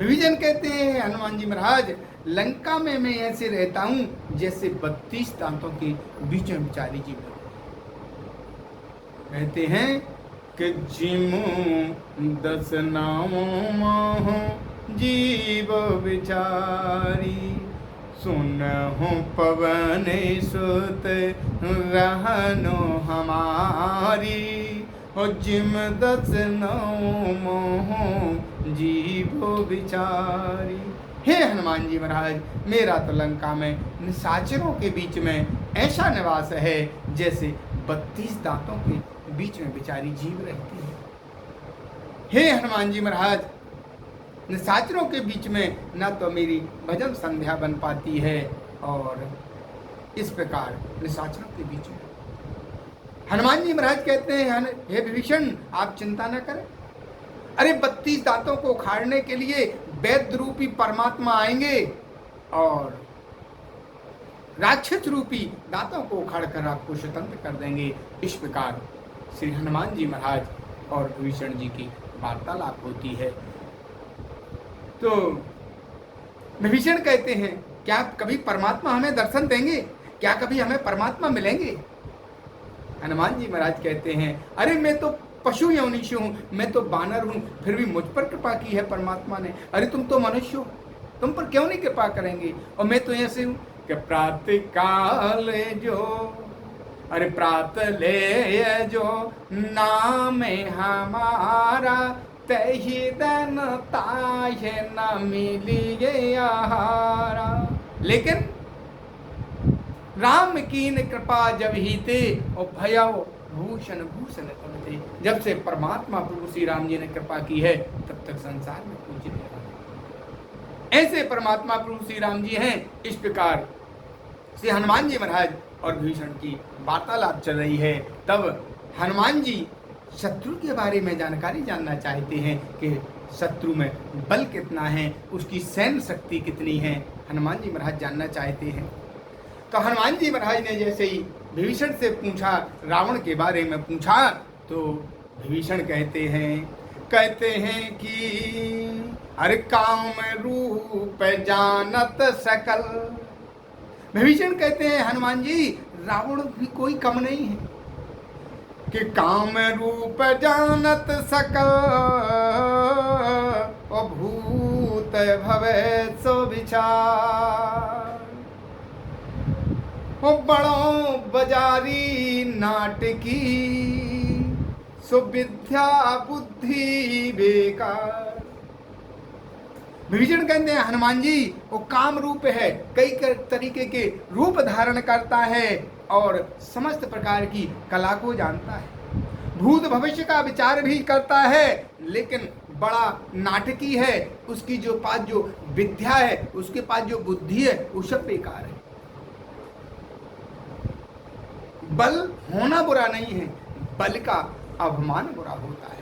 विभीषण कहते हैं हनुमान जी महाराज, लंका में मैं ऐसे रहता हूं जैसे 32 दांतों के बीच में बिचारी जीव। कहते हैं कि जिमु 10 नामों मोह जीव बिचारी, सुनहु पवन सुत रहनो हमारी, और जिम 10 नामों मोह जीव बिचारी। हे हनुमान जी महाराज, मेरा तो लंका में निशाचरों के बीच में ऐसा निवास है जैसे 32 दांतों के बीच में बेचारी जीव रहती है। हे हनुमान जी महाराज, निशाचरों के बीच में न तो मेरी भजन संध्या बन पाती है और इस प्रकार निशाचरों के बीच में। हनुमान जी महाराज कहते हैं, हे विभीषण आप चिंता न करें। अरे 32 दांतों को उखाड़ने के लिए वैद्य रूपी परमात्मा आएंगे और राक्षस रूपी दांतों को उखाड़कर आपको स्वतंत्र कर देंगे। इस प्रकार श्री हनुमान जी महाराज और विभीषण जी की वार्तालाप होती है। तो विभीषण कहते हैं, क्या कभी परमात्मा हमें दर्शन देंगे? क्या कभी हमें परमात्मा मिलेंगे? हनुमान जी महाराज कहते हैं, अरे मैं तो पशु योनि से हूँ, मैं तो बानर हूँ, फिर भी मुझ पर कृपा की है परमात्मा ने। अरे तुम तो मनुष्य हो, तुम पर क्यों नहीं कृपा करेंगे? और मैं तो ऐसे हूँ कि प्रातः काल जो, अरे प्रातः ले जो नाम हमारा, तही दिन ताहे न मिलिए आहारा। लेकिन राम की कृपा जब ही ते, और भयाओ भूषण भूषण तब थे। जब से परमात्मा प्रभु श्री राम जी ने कृपा की है, तब तक संसार में कुछ नहीं रहा। ऐसे परमात्मा प्रभु श्री राम जी हैं। इस प्रकार श्री हनुमान जी महाराज और विभीषण की वार्तालाप चल रही है। तब हनुमान जी शत्रु के बारे में जानकारी जानना चाहते हैं कि शत्रु में बल कितना है, उसकी सैन्य शक्ति कितनी है। हनुमान जी महाराज जानना चाहते हैं। तो हनुमान जी महाराज ने जैसे ही विभीषण से पूछा, रावण के बारे में पूछा, तो विभीषण कहते हैं कि अरे काम रूप जानत सकल। विभीषण कहते हैं, हनुमान जी रावण भी कोई कम नहीं है कि काम रूप जानत सकल, और भूत भवे सो विचार, वो बड़ों बाजारी नाटकी, सुविद्या बुद्धि बेकार। विभीषण कहते हैं, हनुमान जी वो काम रूप है, कई तरीके के रूप धारण करता है और समस्त प्रकार की कला को जानता है, भूत भविष्य का विचार भी करता है, लेकिन बड़ा नाटकी है। उसकी जो पास जो विद्या है, उसके पास जो बुद्धि है, वो सब बेकार है। बल होना बुरा नहीं है, बल का अभिमान बुरा होता है।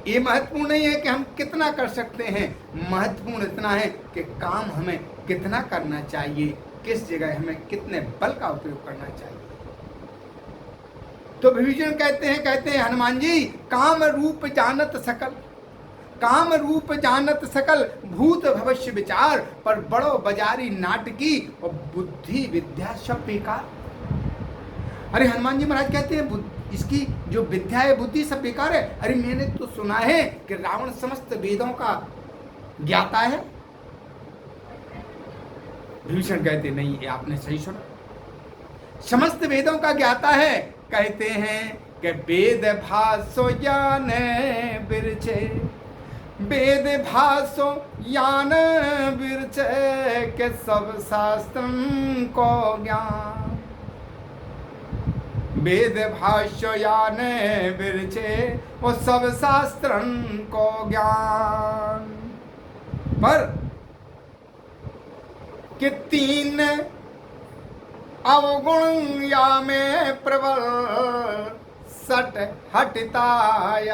ये महत्वपूर्ण नहीं है कि हम कितना कर सकते हैं, महत्वपूर्ण इतना है कि काम हमें कितना करना चाहिए, किस जगह हमें कितने बल का उपयोग करना चाहिए। तो विभीषण कहते हैं हनुमान जी, काम रूप जानत सकल, काम रूप जानत सकल, भूत भविष्य विचार, पर बड़ो बाजारी नाटकी, और बुद्धि विद्या सब बेकार। अरे हनुमान जी महाराज कहते हैं, इसकी जो विद्या है, बुद्धि सब बेकार है। अरे मैंने तो सुना है कि रावण समस्त वेदों का ज्ञाता है। विभीषण कहते नहीं, ये आपने सही सुना, समस्त वेदों का ज्ञाता है। कहते हैं कि वेद भाषो ज्ञान बिरचे, वेद भाषो ज्ञान बिरचे, के सब शास्त्रम को ज्ञान, वेद भाष्य यान बिरचे, वो सब शास्त्रन को ज्ञान। पर कि 3 अवगुण या में प्रबल, सट हटता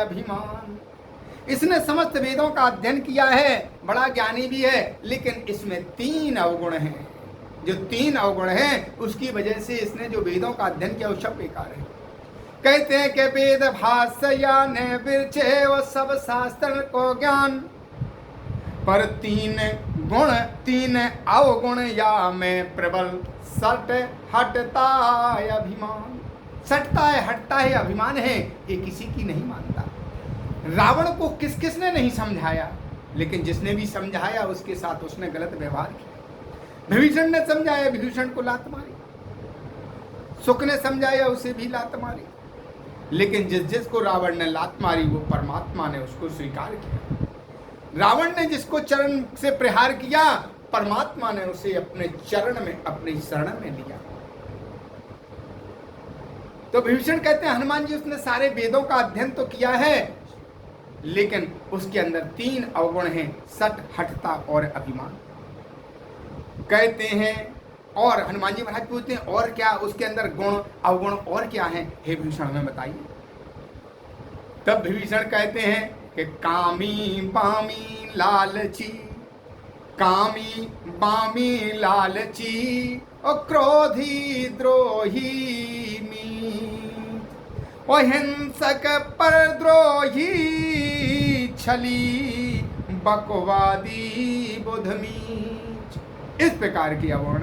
अभिमान। इसने समस्त वेदों का अध्ययन किया है, बड़ा ज्ञानी भी है, लेकिन इसमें 3 अवगुण हैं। जो 3 अवगुण हैं, उसकी वजह से इसने जो वेदों का अध्ययन किया वो सब बेकार है। कहते हैं कि वेद भाष्य यान बिरचे, वो सब शास्त्र को ज्ञान, पर तीन गुण तीन अवगुण या में प्रबल सट हटता है अभिमान। सटता है, हटता है, अभिमान है, ये किसी की नहीं मानता। रावण को किस किसने नहीं समझाया, लेकिन जिसने भी समझाया उसके साथ उसने गलत व्यवहार किया। विभीषण ने समझाया, विभीषण को लात मारी। सुख ने समझाया, उसे भी लात मारी। लेकिन जिसको रावण ने लात मारी वो परमात्मा ने उसको स्वीकार किया। रावण ने जिसको चरण से प्रहार किया, परमात्मा ने उसे अपने चरण में, अपनी शरण में लिया। तो विभीषण कहते हैं हनुमान जी उसने सारे वेदों का अध्ययन तो किया है, लेकिन उसके अंदर तीन अवगुण हैं, सट, हठता और अभिमान। कहते हैं और हनुमान जी महाराज पूछते हैं और क्या उसके अंदर गुण अवगुण और क्या है, हे विभीषण हमें बताइए। तब विभीषण कहते हैं कि कामी बामी लालची, कामी बामी लालची और क्रोधी द्रोही मीत और हिंसक परद्रोही छली बकवादी बुधमीच। इस प्रकार की अवगुण,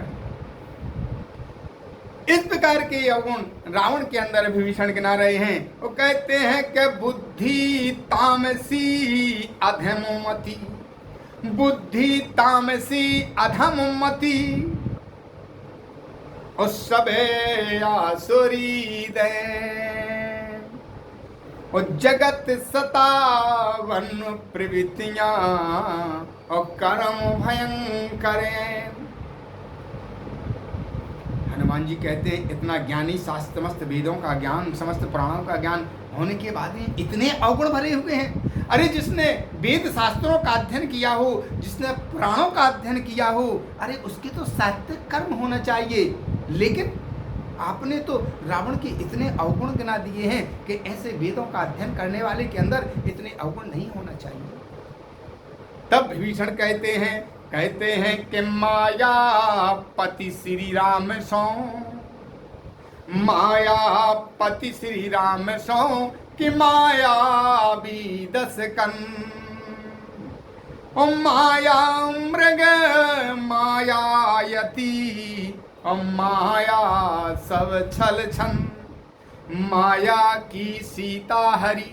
इस प्रकार के अवगुण रावण के अंदर विभीषण गिना रहे हैं। वो कहते हैं कि बुद्धि तामसी अधममति, बुद्धि तामसी अधममति और सबे आसुरी दे और जगत सतावन प्रवृत्तियां और कर्म भयंकर। हनुमान जी कहते हैं इतना ज्ञानी, समस्त वेदों का ज्ञान, समस्त पुराणों का ज्ञान होने के बाद में इतने अवगुण भरे हुए हैं। अरे जिसने वेद शास्त्रों का अध्ययन किया हो, जिसने पुराणों का अध्ययन किया हो, अरे उसके तो सात्विक कर्म होना चाहिए। लेकिन आपने तो रावण के इतने अवगुण गिना दिए हैं कि ऐसे वेदों का अध्ययन करने वाले के अंदर इतने अवगुण नहीं होना चाहिए। तब विभीषण कहते हैं कि मायापति श्री राम सो, मायापति श्री राम सो कि माया भी दस कन ओ माया मृग मायायती ओ माया सब छल छन, माया की सीता हरि,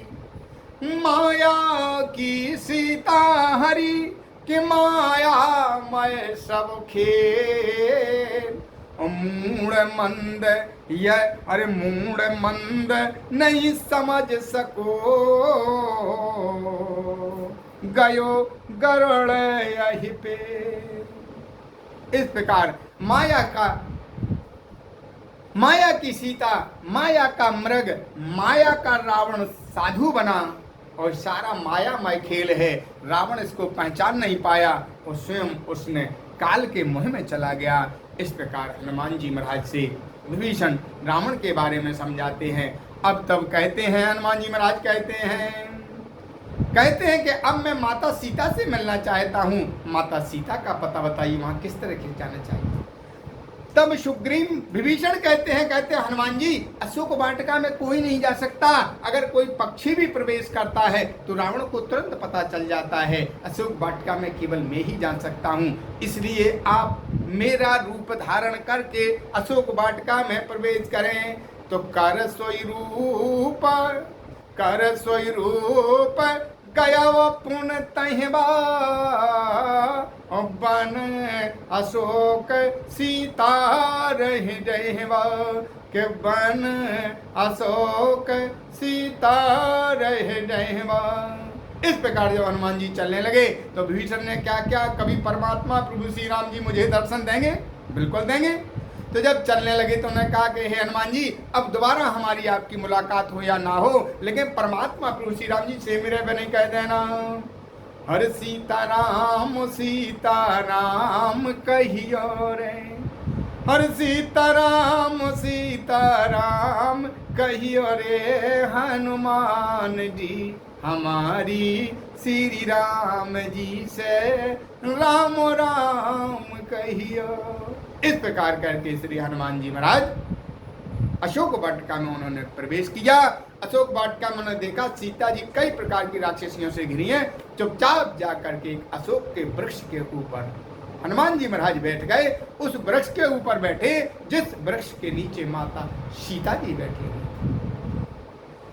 माया की सीता हरि कि माया मैं सब खेल। मूड मंद यह, अरे मूड मंद नहीं समझ सको, गयो गरुड़ यही पे। इस प्रकार माया की सीता, माया का मृग, माया का रावण साधु बना और सारा मायामय खेल है। रावण इसको पहचान नहीं पाया और स्वयं उसने काल के मुँह में चला गया। इस प्रकार हनुमान जी महाराज से विभीषण रावण के बारे में समझाते हैं। अब तब कहते हैं हनुमान जी महाराज कहते हैं कि अब मैं माता सीता से मिलना चाहता हूँ। माता सीता का पता बताइए, वहाँ किस तरह के जाना चाहिए। तब सुग्रीव विभीषण कहते हैं हनुमान जी अशोक वाटिका में कोई नहीं जा सकता। अगर कोई पक्षी भी प्रवेश करता है तो रावण को तुरंत पता चल जाता है। अशोक वाटिका में केवल मैं ही जान सकता हूँ, इसलिए आप मेरा रूप धारण करके अशोक वाटिका में प्रवेश करें। तो कर सोई रूप गया वो पुण्य तहबा बन अशोक सीता रह जहवा के बन अशोक सीता रह जहवा। इस प्रकार जब हनुमान जी चलने लगे तो विभीषण ने क्या क्या, कभी परमात्मा प्रभु श्री राम जी मुझे दर्शन देंगे? बिल्कुल देंगे। तो जब चलने लगे तो उन्होंने कहा कि हे हनुमान जी अब दोबारा हमारी आपकी मुलाकात हो या ना हो, लेकिन परमात्मा प्रभु श्री राम जी से मेरे बने कह देना हर सीताराम सीताराम कहियो रे, हर सीताराम सीताराम कहियो रे हनुमान जी हमारी श्री राम जी से राम राम कहियो। इस प्रकार करके श्री हनुमान जी महाराज अशोक वाटिका में उन्होंने प्रवेश किया। अशोक वाटिका में उन्होंने देखा सीता जी कई प्रकार की राक्षसियों से घिरी हैं। चुपचाप जा करके एक अशोक के वृक्ष के ऊपर हनुमान जी महाराज बैठ गए। उस वृक्ष के ऊपर बैठे जिस वृक्ष के नीचे माता सीता जी बैठी हैं।